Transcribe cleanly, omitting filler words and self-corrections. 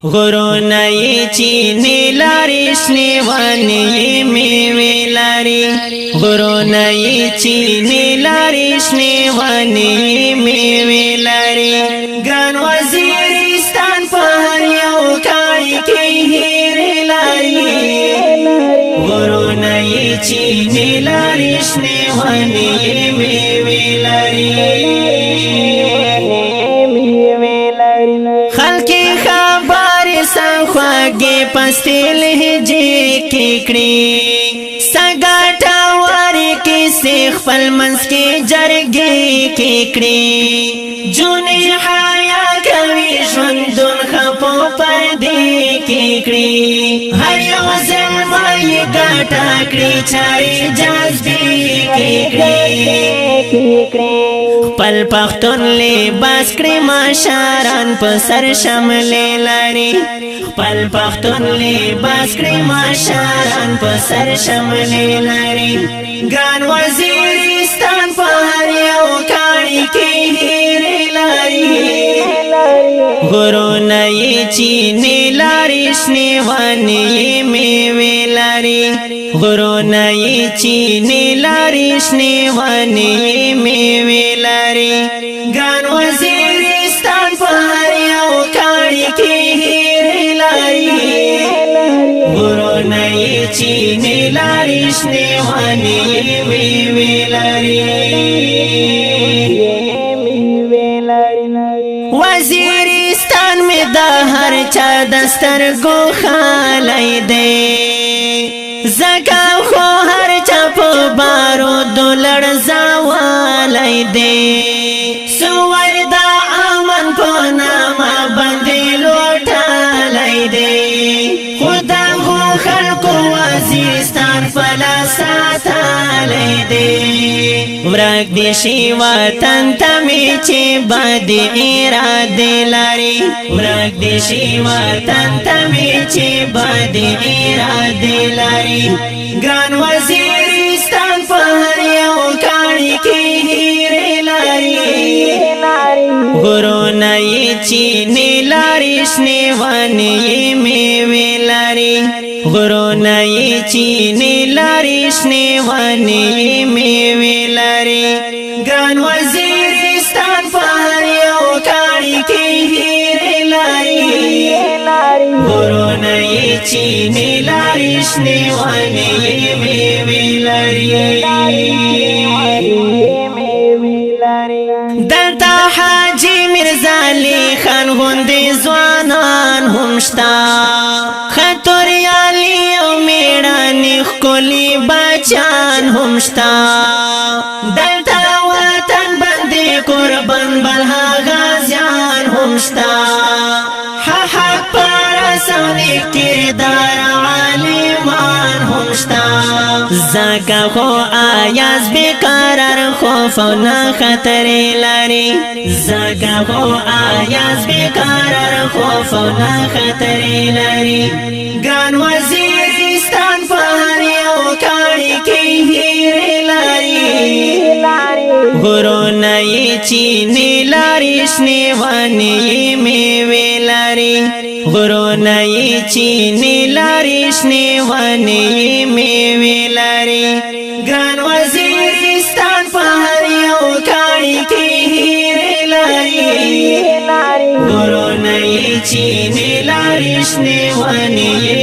غرونه یې چینې لارې شنې وانې میوې لري غرونه یې چینې لارې شنې وانې میوې لري ګران وزیرستان په هر یو کاڼي کې هیرې لري غرونه یې چینې لارې شنې وانې میوې لري خلک خواږي پستی لهجې کې کړي سګاټا واري کې سیخ خپل منځ کې جرګې کې کړي جونې حیا کوي ژوندون خپو پردې کې کړي هر یو ځلمه یې ګټه کړي چارې جذبې کې کړي خپل پښتون لباس کړي مشران په سر شملې لري خپل پښتون لباس کړي مشران په سر شملې لري ګران وزیرستان په هر یو کاڼي کې هیرې لري غرونه یې چینې لارې شنې وانې میوې لري غرونه یې چینې لارې شنې وانې میوې لري ګران وزیرستان په هر یو کاڼي کې هیرې لري غرونه یې چینې لارې شنې وانې میوې لري وزیرستان می د هر چا د سترګو خالی دی زکه خو هر چا په بارودو لړزاوالی دی سوی د امن په نامه باندې لوټلی دی خو دغو خلکو وزیرستان فلا ساتلی دی ورک دی شي وطن ته مې چې بد ارادې لري ورک دی شي وطن ته مې چې بد ارادې لري ګران وزیرستان په هر یو کاڼي کې هیرې لري غرونه یې چینې لارې شنې وانې میوې لري غرونه یې چینې لارې شنې وانې میوې لري ګران وزیرستان په هر یو کاڼي کې هیرې لري غرونه یې چینې لارې شنې وانې میوې لري دلته حاجي میرزا علي خان غوندې ځوانان هم شته خطریالي او میړانې ښکلي بچیان هم شته دلته وطن باندې قربان بل غازیان هم شته حق پرست او نیک کردار عالمان هم شته زکه خو آیاز بقرار خوف او نه خطرې لري زکه خو آیاز بقرار خوف او نه خطرې لري ګران وزیرستان په هر یو کاڼي کې هیرې لري غرونه یې چینې لارې شنې وانې میوې لري غرونه یې چینې لارې شنې وانې میوې لري ګران وزیرستان په هر یو کاڼي کې هیرې لري غرونه یې چینې لارې شنې وانې